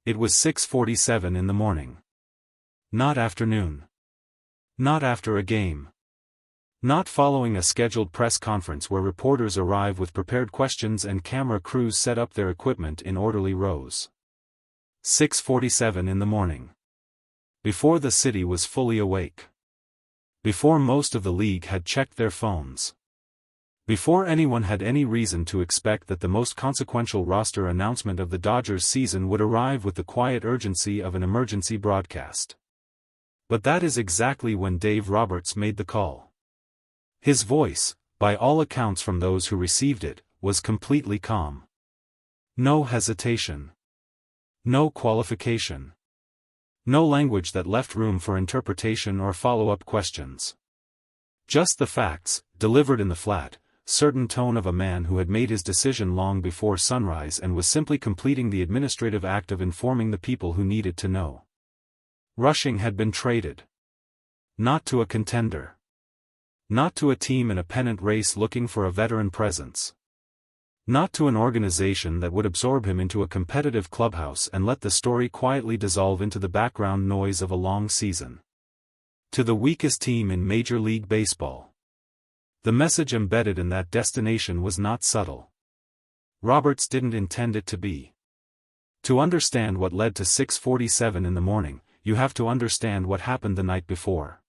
It was 6:47 in the morning. Not afternoon. Not after a game. Not following a scheduled press conference where reporters arrive with prepared questions and camera crews set up their equipment in orderly rows. 6:47 in the morning. Before the city was fully awake. Before most of the league had checked their phones. Before anyone had any reason to expect that the most consequential roster announcement of the Dodgers season would arrive with the quiet urgency of an emergency broadcast. But that is exactly when Dave Roberts made the call. His voice, by all accounts from those who received it, was completely calm. No hesitation. No qualification. No language that left room for interpretation or follow-up questions. Just the facts, delivered in the flat, certain tone of a man who had made his decision long before sunrise and was simply completing the administrative act of informing the people who needed to know. Rushing had been traded. Not to a contender. Not to a team in a pennant race looking for a veteran presence. Not to an organization that would absorb him into a competitive clubhouse and let the story quietly dissolve into the background noise of a long season. To the weakest team in Major League Baseball. The message embedded in that destination was not subtle. Roberts didn't intend it to be. To understand what led to 6:47 in the morning, you have to understand what happened the night before.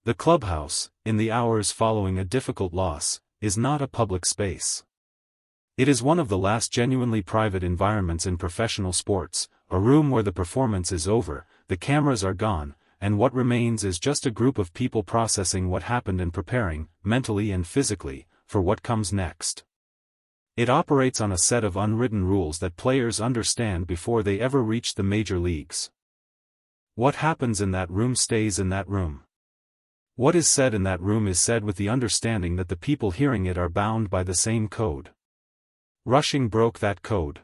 The clubhouse, in the hours following a difficult loss, is not a public space. It is one of the last genuinely private environments in professional sports, a room where the performance is over, the cameras are gone, and what remains is just a group of people processing what happened and preparing, mentally and physically, for what comes next. It operates on a set of unwritten rules that players understand before they ever reach the major leagues. What happens in that room stays in that room. What is said in that room is said with the understanding that the people hearing it are bound by the same code. Rushing broke that code.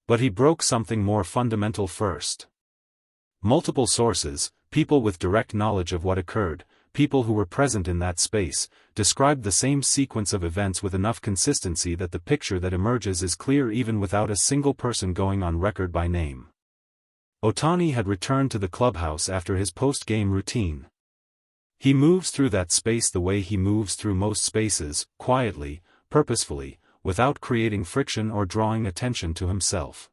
But he broke something more fundamental first. Multiple sources, people with direct knowledge of what occurred, people who were present in that space, described the same sequence of events with enough consistency that the picture that emerges is clear even without a single person going on record by name. Ohtani had returned to the clubhouse after his post-game routine. He moves through that space the way he moves through most spaces, quietly, purposefully, without creating friction or drawing attention to himself.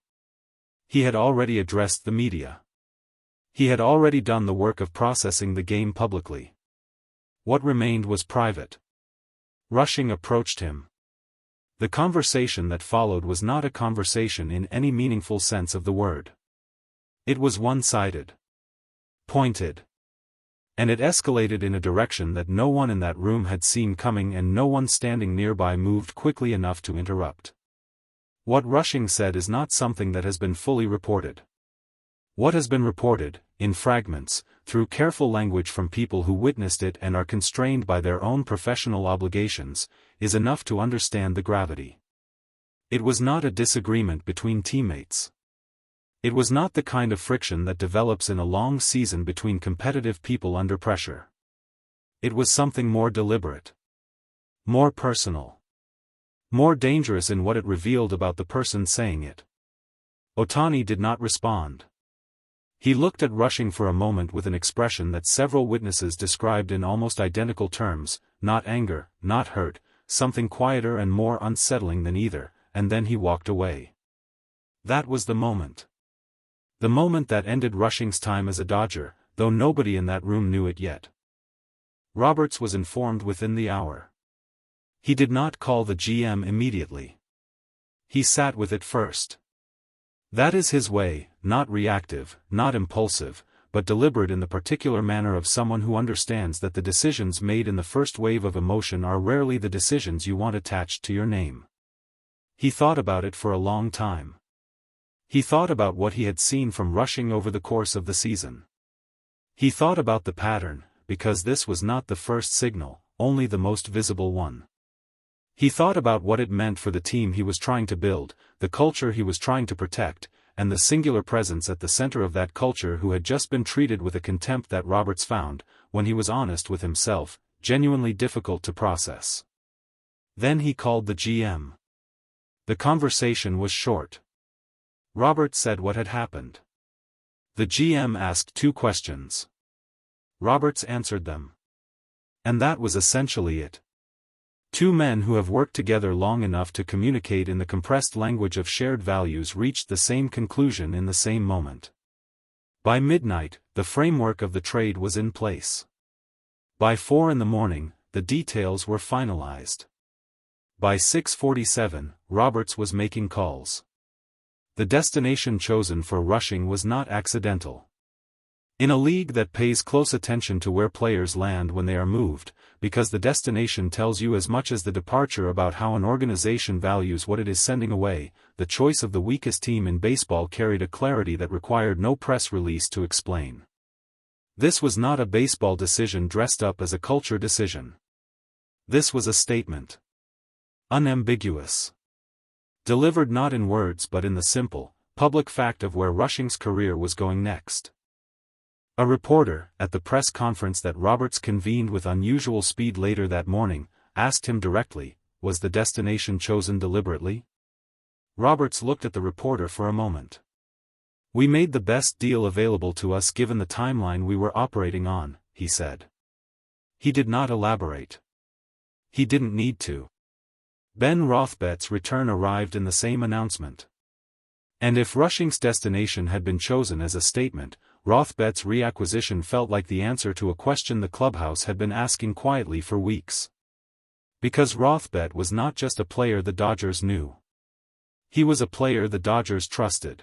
He had already addressed the media. He had already done the work of processing the game publicly. What remained was private. Rushing approached him. The conversation that followed was not a conversation in any meaningful sense of the word. It was one-sided. Pointed. And it escalated in a direction that no one in that room had seen coming and no one standing nearby moved quickly enough to interrupt. What Rushing said is not something that has been fully reported. What has been reported, in fragments, through careful language from people who witnessed it and are constrained by their own professional obligations, is enough to understand the gravity. It was not a disagreement between teammates. It was not the kind of friction that develops in a long season between competitive people under pressure. It was something more deliberate. More personal. More dangerous in what it revealed about the person saying it. Ohtani did not respond. He looked at Rushing for a moment with an expression that several witnesses described in almost identical terms, not anger, not hurt, something quieter and more unsettling than either, and then he walked away. That was the moment. The moment that ended Rushing's time as a Dodger, though nobody in that room knew it yet. Roberts was informed within the hour. He did not call the GM immediately. He sat with it first. That is his way, not reactive, not impulsive, but deliberate in the particular manner of someone who understands that the decisions made in the first wave of emotion are rarely the decisions you want attached to your name. He thought about it for a long time. He thought about what he had seen from Rushing over the course of the season. He thought about the pattern, because this was not the first signal, only the most visible one. He thought about what it meant for the team he was trying to build, the culture he was trying to protect, and the singular presence at the center of that culture who had just been treated with a contempt that Roberts found, when he was honest with himself, genuinely difficult to process. Then he called the GM. The conversation was short. Roberts said what had happened. The GM asked 2 questions. Roberts answered them. And that was essentially it. 2 men who have worked together long enough to communicate in the compressed language of shared values reached the same conclusion in the same moment. By midnight, the framework of the trade was in place. By 4 a.m, the details were finalized. By 6:47, Roberts was making calls. The destination chosen for rushing was not accidental. In a league that pays close attention to where players land when they are moved, because the destination tells you as much as the departure about how an organization values what it is sending away, the choice of the weakest team in baseball carried a clarity that required no press release to explain. This was not a baseball decision dressed up as a culture decision. This was a statement. Unambiguous. Delivered not in words but in the simple, public fact of where Rushing's career was going next. A reporter, at the press conference that Roberts convened with unusual speed later that morning, asked him directly, was the destination chosen deliberately? Roberts looked at the reporter for a moment. We made the best deal available to us given the timeline we were operating on, he said. He did not elaborate. He didn't need to. Ben Rothbett's return arrived in the same announcement. And if Rushing's destination had been chosen as a statement, Rothbett's reacquisition felt like the answer to a question the clubhouse had been asking quietly for weeks. Because Rothbett was not just a player the Dodgers knew. He was a player the Dodgers trusted.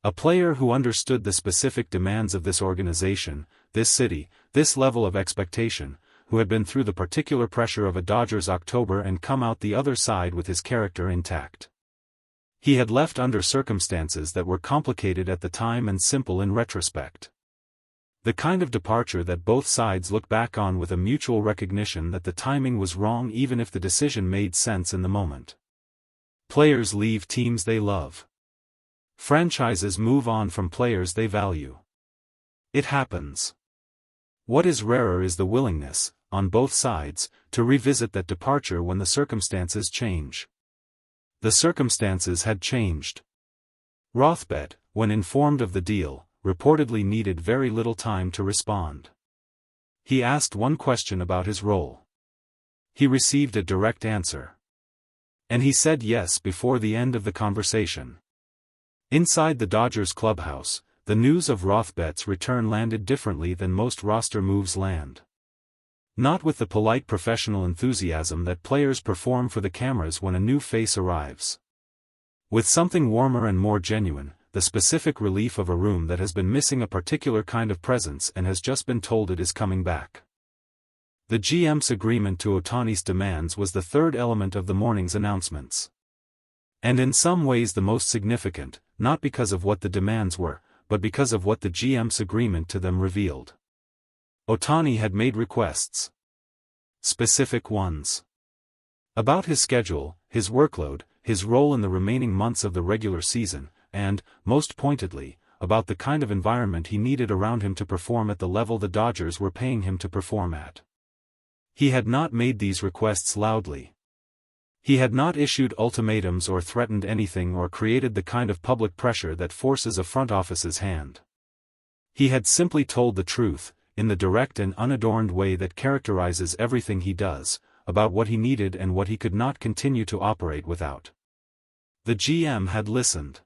A player who understood the specific demands of this organization, this city, this level of expectation, who had been through the particular pressure of a Dodgers October and come out the other side with his character intact. He had left under circumstances that were complicated at the time and simple in retrospect. The kind of departure that both sides look back on with a mutual recognition that the timing was wrong even if the decision made sense in the moment. Players leave teams they love. Franchises move on from players they value. It happens. What is rarer is the willingness, on both sides, to revisit that departure when the circumstances change. The circumstances had changed. Rothbett, when informed of the deal, reportedly needed very little time to respond. He asked one question about his role. He received a direct answer. And he said yes before the end of the conversation. Inside the Dodgers clubhouse, the news of Rothbett's return landed differently than most roster moves land. Not with the polite professional enthusiasm that players perform for the cameras when a new face arrives. With something warmer and more genuine, the specific relief of a room that has been missing a particular kind of presence and has just been told it is coming back. The GM's agreement to Ohtani's demands was the third element of the morning's announcements. And in some ways the most significant, not because of what the demands were, but because of what the GM's agreement to them revealed. Ohtani had made requests. Specific ones. About his schedule, his workload, his role in the remaining months of the regular season, and, most pointedly, about the kind of environment he needed around him to perform at the level the Dodgers were paying him to perform at. He had not made these requests loudly. He had not issued ultimatums or threatened anything or created the kind of public pressure that forces a front office's hand. He had simply told the truth, in the direct and unadorned way that characterizes everything he does, about what he needed and what he could not continue to operate without. The GM had listened.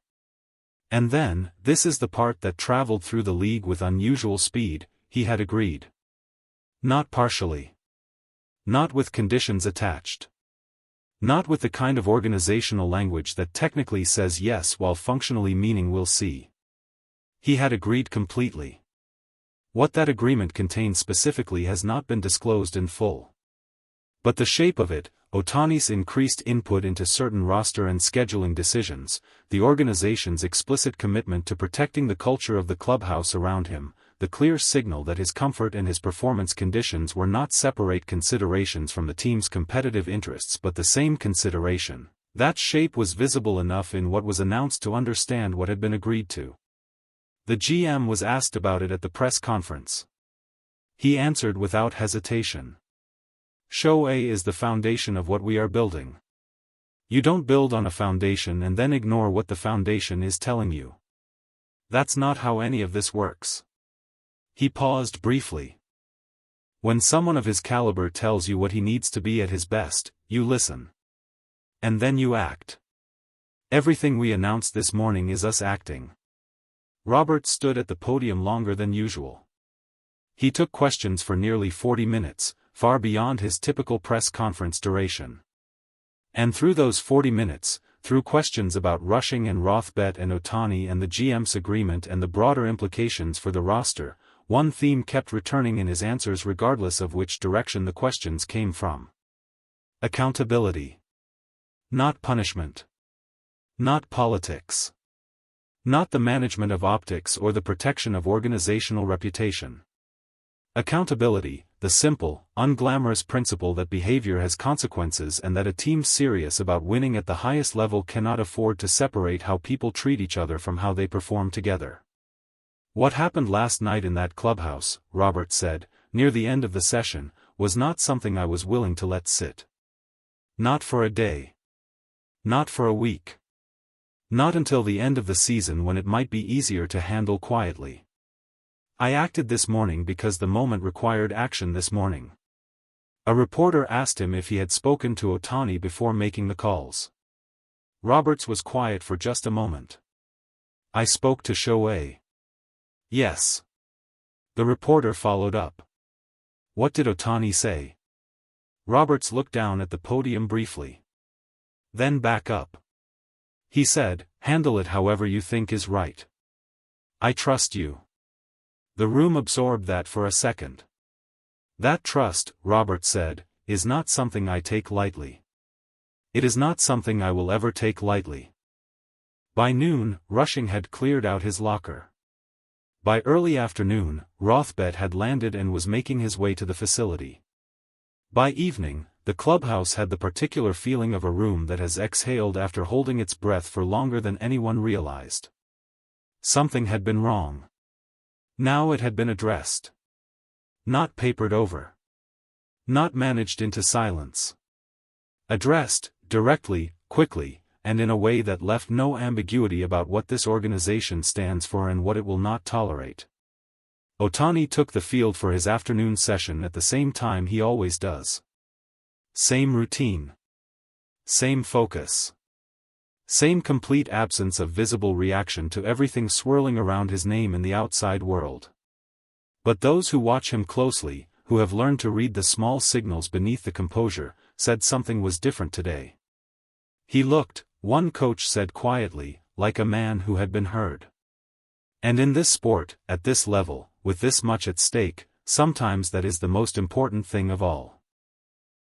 And then, this is the part that traveled through the league with unusual speed, he had agreed. Not partially. Not with conditions attached. Not with the kind of organizational language that technically says yes while functionally meaning we'll see. He had agreed completely. What that agreement contained specifically has not been disclosed in full. But the shape of it, Ohtani's increased input into certain roster and scheduling decisions, the organization's explicit commitment to protecting the culture of the clubhouse around him, the clear signal that his comfort and his performance conditions were not separate considerations from the team's competitive interests but the same consideration, that shape was visible enough in what was announced to understand what had been agreed to. The GM was asked about it at the press conference. He answered without hesitation. Shohei is the foundation of what we are building. You don't build on a foundation and then ignore what the foundation is telling you. That's not how any of this works. He paused briefly. When someone of his caliber tells you what he needs to be at his best, you listen. And then you act. Everything we announced this morning is us acting. Robert stood at the podium longer than usual. He took questions for nearly 40 minutes, far beyond his typical press conference duration. And through those 40 minutes, through questions about rushing and Rothbett and Otani and the GM's agreement and the broader implications for the roster, one theme kept returning in his answers regardless of which direction the questions came from. Accountability. Not punishment. Not politics. Not the management of optics or the protection of organizational reputation. Accountability, the simple, unglamorous principle that behavior has consequences and that a team serious about winning at the highest level cannot afford to separate how people treat each other from how they perform together. What happened last night in that clubhouse, Robert said, near the end of the session, was not something I was willing to let sit. Not for a day. Not for a week. Not until the end of the season when it might be easier to handle quietly. I acted this morning because the moment required action this morning. A reporter asked him if he had spoken to Otani before making the calls. Roberts was quiet for just a moment. I spoke to Shohei. Yes. The reporter followed up. What did Otani say? Roberts looked down at the podium briefly. Then back up. He said, handle it however you think is right. I trust you. The room absorbed that for a second. That trust, Robert said, is not something I take lightly. It is not something I will ever take lightly. By noon, Rushing had cleared out his locker. By early afternoon, Rothbett had landed and was making his way to the facility. By evening, the clubhouse had the particular feeling of a room that has exhaled after holding its breath for longer than anyone realized. Something had been wrong. Now it had been addressed. Not papered over. Not managed into silence. Addressed, directly, quickly, and in a way that left no ambiguity about what this organization stands for and what it will not tolerate. Otani took the field for his afternoon session at the same time he always does. Same routine. Same focus. Same complete absence of visible reaction to everything swirling around his name in the outside world. But those who watch him closely, who have learned to read the small signals beneath the composure, said something was different today. He looked, one coach said quietly, like a man who had been heard. And in this sport, at this level, with this much at stake, sometimes that is the most important thing of all.